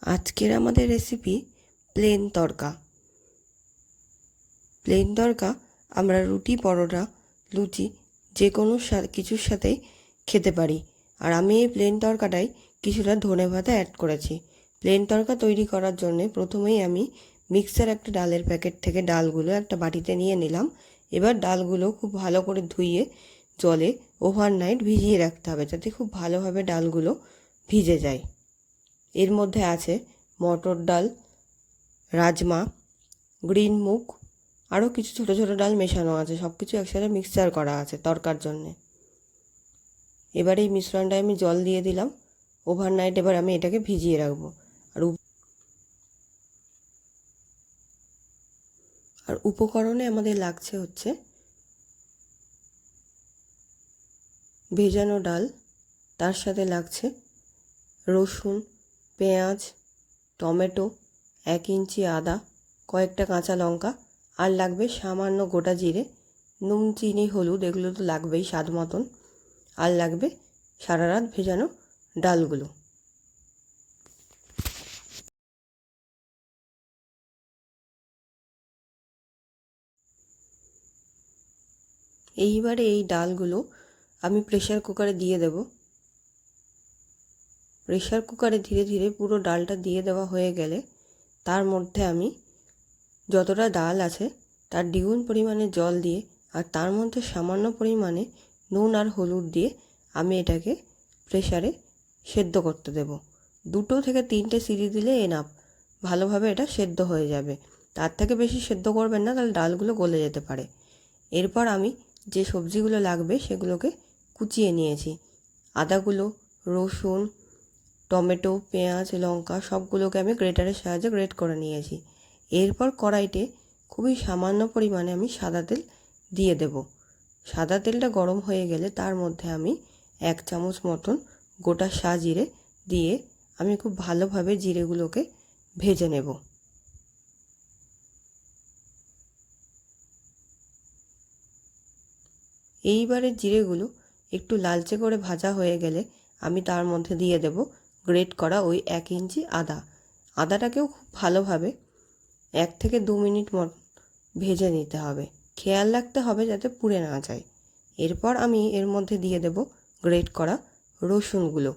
আজকের আমাদের recipe plane তড়কা। Plane তড়কা আমরা রুটি, পরোটা, লুচি যে কোনো কিছুর সাথেই খেতে পারি। আর আমি এই প্লেন তড়কাটাই কিছুটা ধনেপাতা অ্যাড করেছি। প্লেন তড়কা তৈরি করার জন্যে প্রথমেই আমি মিক্সার একটা ডালের প্যাকেট থেকে ডালগুলো একটা বাটিতে নিয়ে নিলাম। এবার ডালগুলো খুব ভালো করে ধুইয়ে জলে ওভারনাইট ভিজিয়ে রাখতে হবে, যাতে খুব ভালোভাবে ডালগুলো ভিজে যায়। এর মধ্যে আছে মটর ডাল, রাজমা, গ্রিন মুগ, আরও কিছু ছোটো ছোটো ডাল মেশানো আছে। সব কিছু একসাথে মিক্সচার করা আছে তড়কার জন্যে। এবার এই মিশ্রণটায় আমি জল দিয়ে দিলাম ওভারনাইট। এবার আমি এটাকে ভিজিয়ে রাখবো। আর উপকরণে আমাদের লাগছে হচ্ছে ভেজানো ডাল, তার সাথে লাগছে রসুন, পেঁয়াজ, টমেটো, 1 ইঞ্চি আদা, কয়েকটা কাঁচা লঙ্কা, আর লাগবে সামান্য গোটা জিরে, নুন, চিনি, হলুদ, এগুলো তো লাগবেই স্বাদ মতন। আর লাগবে সারা রাত ভেজানো ডালগুলো। এইবারে এই ডালগুলো আমি প্রেশার কুকারে দিয়ে দেব। প্রেশার কুকারে ধীরে ধীরে পুরো ডালটা দিয়ে দেওয়া হয়ে গেলে তার মধ্যে আমি যতটা ডাল আছে তার দ্বিগুণ পরিমাণে জল দিয়ে আর তার মধ্যে সামান্য পরিমাণে নুন আর হলুদ দিয়ে আমি এটাকে প্রেশারে সেদ্ধ করতে দেব। 2 থেকে 3টে সিটি দিলে এনাফ, ভালোভাবে এটা সেদ্ধ হয়ে যাবে। তার থেকে বেশি সেদ্ধ করবেন না, তাহলে ডালগুলো গলে যেতে পারে। এরপর আমি যে সবজিগুলো লাগবে সেগুলোকে কুচিয়ে নিয়েছি। আদাগুলো, রসুন, টমেটো, পেঁয়াজ, লঙ্কা সবগুলোকে আমি গ্রেটারের সাহায্যে গ্রেট করে নিয়েছি। এরপর কড়াইতে খুবই সামান্য পরিমাণে আমি সাদা তেল দিয়ে দেব। সাদা তেলটা গরম হয়ে গেলে তার মধ্যে আমি 1 চামচ মতন গোটা জিরে দিয়ে আমি খুব ভালোভাবে জিরেগুলোকে ভেজে নেব। এইবারে জিরেগুলো একটু লালচে করে ভাজা হয়ে গেলে আমি তার মধ্যে দিয়ে দেব গ্রেট করা ওই 1 ইঞ্চি আদা। আদাটাকেও খুব ভালোভাবে 1 থেকে 2 মিনিট ভেজে নিতে হবে। খেয়াল রাখতে হবে যাতে পুড়ে না যায়। এরপর আমি এর মধ্যে দিয়ে দেব গ্রেট করা রসুনগুলো।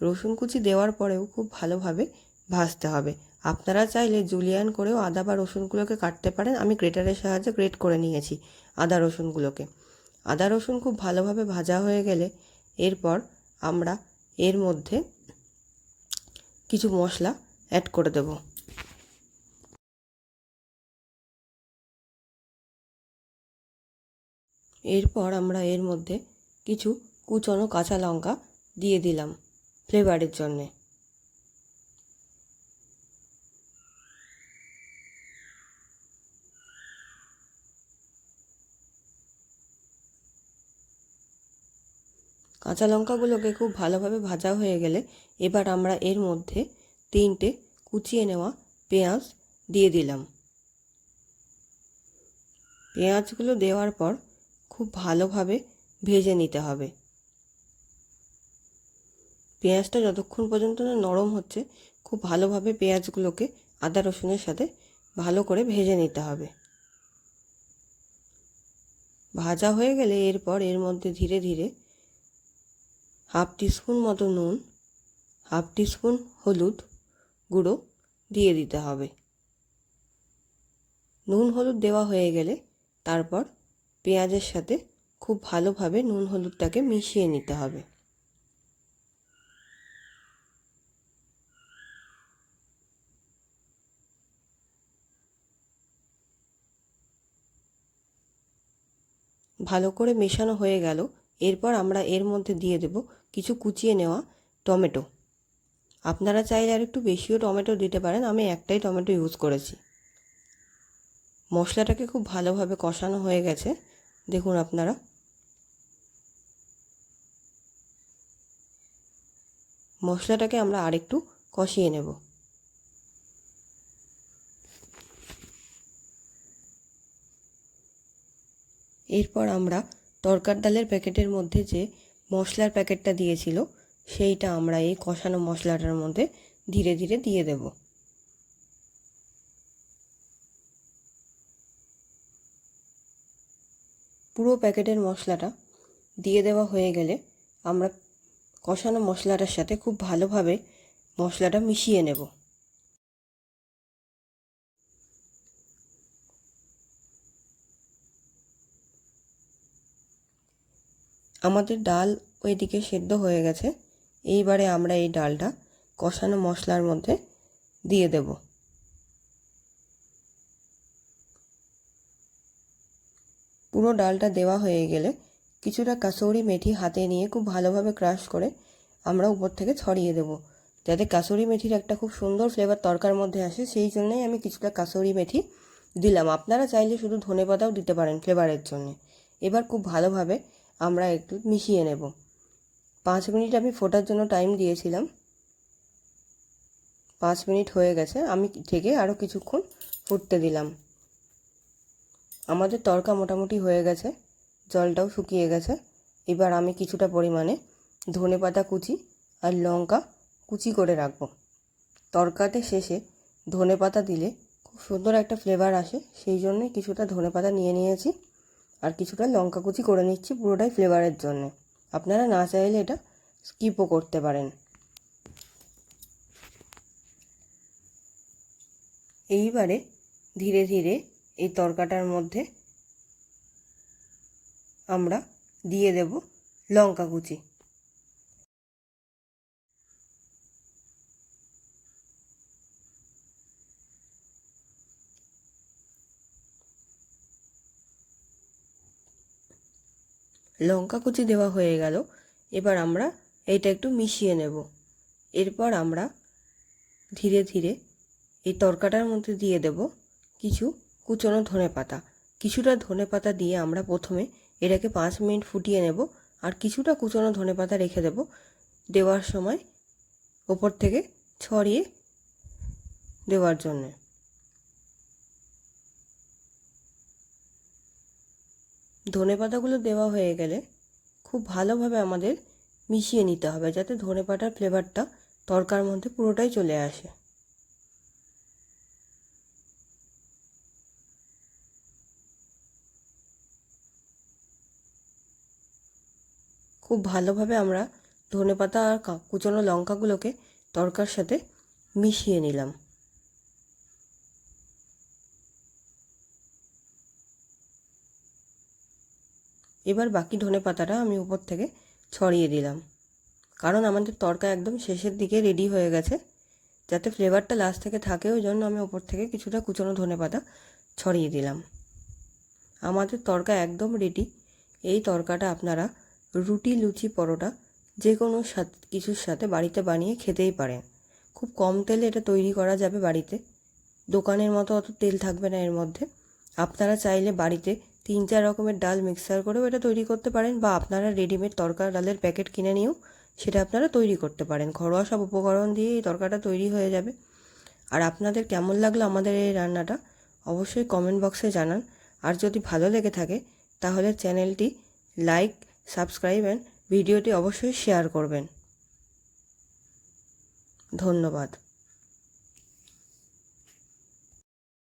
রসুন কুচি দেওয়ার পরেও খুব ভালোভাবে ভাজতে হবে। আপনারা চাইলে জুলিয়ান করেও আদা বা রসুনগুলোকে কাটতে পারেন। আমি গ্রেটারের সাহায্যে গ্রেট করে নিয়েছি আদা রসুনগুলোকে। আদা রসুন খুব ভালোভাবে ভাজা হয়ে গেলে এরপর আমরা এর মধ্যে কিছু মশলা অ্যাড করে দেব। এরপর আমরা এর মধ্যে কিছু কুচনো কাঁচা লঙ্কা দিয়ে দিলাম ফ্লেভারের জন্যে। কাঁচা লঙ্কাগুলোকে খুব ভালোভাবে ভাজা হয়ে গেলে এবার আমরা এর মধ্যে 3টে কুচিয়ে নেওয়া পেঁয়াজ দিয়ে দিলাম। পেঁয়াজগুলো দেওয়ার পর খুব ভালোভাবে ভেজে নিতে হবে। পেঁয়াজটা যতক্ষণ পর্যন্ত না নরম হচ্ছে খুব ভালোভাবে পেঁয়াজগুলোকে আদা রসুনের সাথে ভালো করে ভেজে নিতে হবে। ভাজা হয়ে গেলে এরপর এর মধ্যে ধীরে ধীরে 1/2 টিস্পুন মতো নুন, 1/2 টিস্পুন হলুদ গুঁড়ো দিয়ে দিতে হবে। নুন হলুদ দেওয়া হয়ে গেলে তারপর পেঁয়াজের সাথে খুব ভালোভাবে নুন হলুদটাকে মিশিয়ে নিতে হবে। ভালো করে মেশানো হয়ে গেল। এরপর আমরা এর মধ্যে দিয়ে দেব কিছু কুচিয়ে নেওয়া টমেটো। আপনারা চাইলে আর একটু বেশিও টমেটো দিতে পারেন, আমি একটাই টমেটো ইউজ করেছি। মশলাটাকে খুব ভালোভাবে কষানো হয়ে গেছে, দেখুন আপনারা। মশলাটাকে আমরা আরেকটু কষিয়ে নেব। এরপর আমরা তড়কার ডালের প্যাকেটের মধ্যে যে মশলার প্যাকেটটা দিয়েছিল সেইটা আমরা এই কষানো মশলাটার মধ্যে ধীরে ধীরে দিয়ে দেব। পুরো প্যাকেটের মশলাটা দিয়ে দেওয়া হয়ে গেলে আমরা কষানো মশলাটার সাথে খুব ভালোভাবে মশলাটা মিশিয়ে নেব। আমাদের ডাল ওইদিকে সেদ্ধ হয়ে গেছে। এইবারে আমরা এই ডালটা কষানো মশলার মধ্যে দিয়ে দেব। পুরো ডালটা দেওয়া হয়ে গেলে কিছুটা কাসুরি মেথি হাতে নিয়ে খুব ভালোভাবে ক্রাশ করে আমরা উপর থেকে ছড়িয়ে দেব, যাতে কাসুরি মেথির একটা খুব সুন্দর ফ্লেভার তরকার মধ্যে আসে। সেই জন্যই আমি কিছুটা কাসুরি মেথি দিলাম। আপনারা চাইলে শুধু ধনেপাতাও দিতে পারেন ফ্লেভারের জন্য। এবার খুব ভালোভাবে আমরা একটু মিশিয়ে নেব। 5 মিনিট আমি ফোটার জন্য টাইম দিয়েছিলাম। 5 মিনিট হয়ে গেছে, আমি থেকে আরও কিছুক্ষণ ফুটতে দিলাম। আমাদের তরকা মোটামুটি হয়ে গেছে, জলটাও শুকিয়ে গেছে। এবার আমি কিছুটা পরিমাণে ধনেপাতা কুচি আর লঙ্কা কুচি করে রাখবো। তরকাতে শেষে ধনেপাতা দিলে খুব সুন্দর একটা ফ্লেভার আসে, সেই জন্যই কিছুটা ধনেপাতা নিয়ে নিয়েছি আর কিছুটা লঙ্কা কুচি করে নিচ্ছি, পুরোটাই ফ্লেভারের জন্য। আপনারা না চাইলে এটা স্কিপও করতে পারেন। এইবারে ধীরে ধীরে এই তরকাটার মধ্যে আমরা দিয়ে দেব লঙ্কা কুচি। লঙ্কা কুচি দেওয়া হয়ে গেল। এবার আমরা এইটা একটু মিশিয়ে নেব। এরপর আমরা ধীরে ধীরে এই তরকাটার মধ্যে দিয়ে দেব কিছু কুচনো ধনেপাতা। কিছুটা ধনেপাতা দিয়ে আমরা প্রথমে এটাকে 5 মিনিট ফুটিয়ে নেব, আর কিছুটা কুচনো ধনেপাতা রেখে দেব দেওয়ার সময় ওপর থেকে ছড়িয়ে দেওয়ার জন্যে। ধনেপাতাগুলো দেওয়া হয়ে গেলে খুব ভালোভাবে আমাদের মিশিয়ে নিতে হবে, যাতে ধনেপাতার ফ্লেভারটা তরকার মধ্যে পুরোটাই চলে আসে। খুব ভালোভাবে আমরা ধনেপাতা আর কুচনো লঙ্কাগুলোকে তরকার সাথে মিশিয়ে নিলাম। এবার বাকি ধনেপাতাটা আমি উপর থেকে ছড়িয়ে দিলাম, কারণ আমাদের তরকা একদম শেষের দিকে রেডি হয়ে গেছে। যাতে ফ্লেভারটা লাস্ট থেকে থাকে, ওই জন্য আমি উপর থেকে কিছুটা কুচনো ধনেপাতা ছড়িয়ে দিলাম। আমাদের তরকা একদম রেডি। এই তরকাটা আপনারা রুটি, লুচি, পরোটা যে কোনো কিছুর সাথে বাড়িতে বানিয়ে খেতেই পারেন। খুব কম তেলে এটা তৈরি করা যাবে বাড়িতে। দোকানের মতো অত তেল থাকবে না এর মধ্যে। আপনারা চাইলে বাড়িতে 3-4 রকমের ডাল মিক্সার করেও এটা তৈরি করতে পারেন, বা আপনারা রেডিমেড তরকা ডালের প্যাকেট কিনে নিয়েও সেটা আপনারা তৈরি করতে পারেন। ঘরোয়া সব উপকরণ দিয়ে এই তরকাটা তৈরি হয়ে যাবে। আর আপনাদের কেমন লাগলো আমাদের এই রান্নাটা অবশ্যই কমেন্ট বক্সে জানান। আর যদি ভালো লেগে থাকে তাহলে চ্যানেলটি লাইক, সাবস্ক্রাইব অ্যান্ড ভিডিওটি অবশ্যই শেয়ার করবেন। ধন্যবাদ।